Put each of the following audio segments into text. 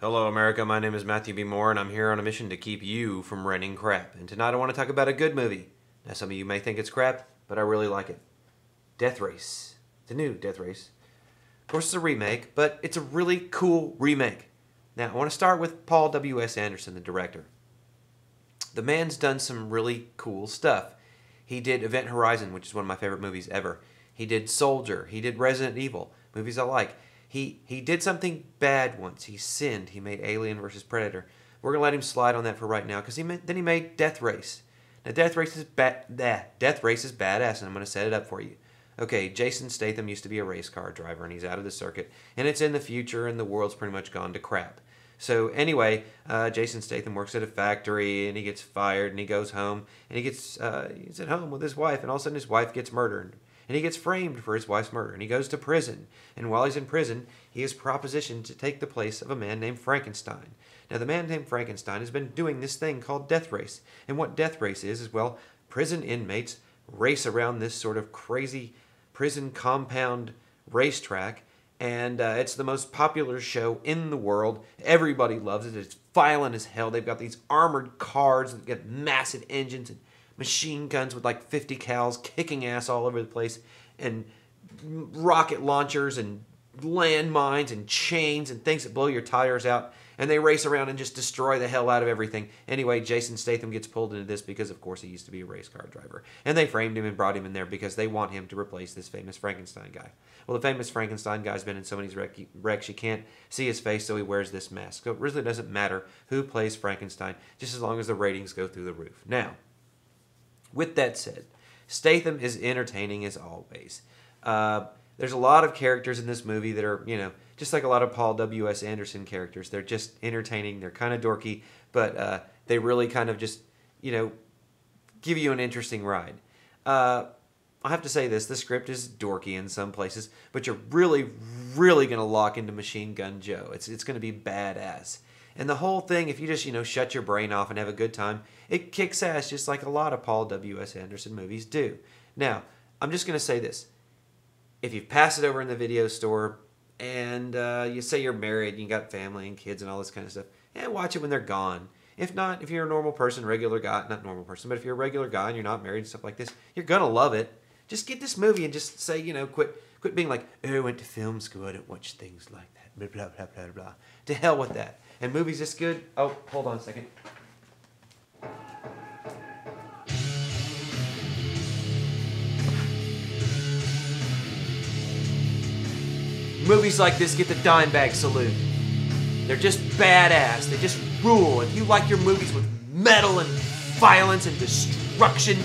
Hello, America. My name is Matthew B. Moore, and I'm here on a mission to keep you from raining crap. And tonight I want to talk about a good movie. Now, some of you may think it's crap, but I really like it. Death Race. The new Death Race. Of course, it's a remake, but it's a really cool remake. Now, I want to start with Paul W.S. Anderson, the director. The man's done some really cool stuff. He did Event Horizon, which is one of my favorite movies ever. He did Soldier. He did Resident Evil, movies I like. He did something bad once. He sinned. He made Alien vs. Predator. We're going to let him slide on that for right now because then he made Death Race. Now, Death Race is badass, and I'm going to set it up for you. Okay, Jason Statham used to be a race car driver, and he's out of the circuit. And it's in the future, and the world's pretty much gone to crap. So anyway, Jason Statham works at a factory, and he gets fired, and he goes home, and he's at home with his wife, and all of a sudden his wife gets murdered. And he gets framed for his wife's murder, and he goes to prison. And while he's in prison, he is propositioned to take the place of a man named Frankenstein. Now, the man named Frankenstein has been doing this thing called Death Race. And what Death Race is, well, prison inmates race around this sort of crazy prison compound racetrack. And it's the most popular show in the world. Everybody loves it. It's violent as hell. They've got these armored cars that get massive engines and machine guns with like 50 cals kicking ass all over the place, and rocket launchers and landmines and chains and things that blow your tires out, and they race around and just destroy the hell out of everything. Anyway, Jason Statham gets pulled into this because, of course, he used to be a race car driver, and they framed him and brought him in there because they want him to replace this famous Frankenstein guy. Well, the famous Frankenstein guy's been in so many wrecks you can't see his face, so he wears this mask. So it really doesn't matter who plays Frankenstein, just as long as the ratings go through the roof. Now, with that said, Statham is entertaining as always. There's a lot of characters in this movie that are, just like a lot of Paul W.S. Anderson characters. They're just entertaining. They're kind of dorky, but they really kind of just, give you an interesting ride. I have to say this. The script is dorky in some places, but you're really, really going to lock into Machine Gun Joe. It's going to be badass. And the whole thing, if you just, shut your brain off and have a good time, it kicks ass just like a lot of Paul W.S. Anderson movies do. Now, I'm just going to say this. If you pass it over in the video store and you say you're married and you got family and kids and all this kind of stuff, watch it when they're gone. If not, if you're a normal person, regular guy, not normal person, but if you're a regular guy and you're not married and stuff like this, you're going to love it. Just get this movie and just say, quit being like, oh, I went to film school, I don't watch things like that, blah, blah, blah, blah, blah. To hell with that. And movies this good? Oh, hold on a second. Movies like this get the dime bag salute. They're just badass. They just rule. If you like your movies with metal and violence and destruction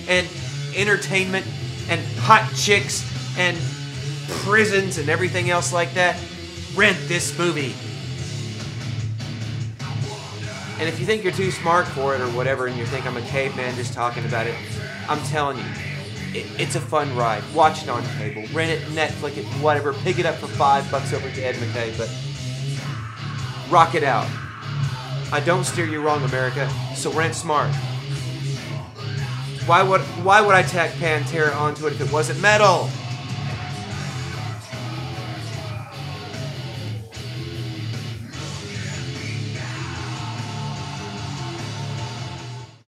and entertainment and hot chicks and prisons and everything else like that, rent this movie. And if you think you're too smart for it or whatever, and you think I'm a caveman just talking about it, I'm telling you, it's a fun ride. Watch it on cable, rent it, Netflix it, whatever. Pick it up for $5 over to Ed McKay, but rock it out. I don't steer you wrong, America, so rent smart. Why would I tack Pantera onto it if it wasn't metal?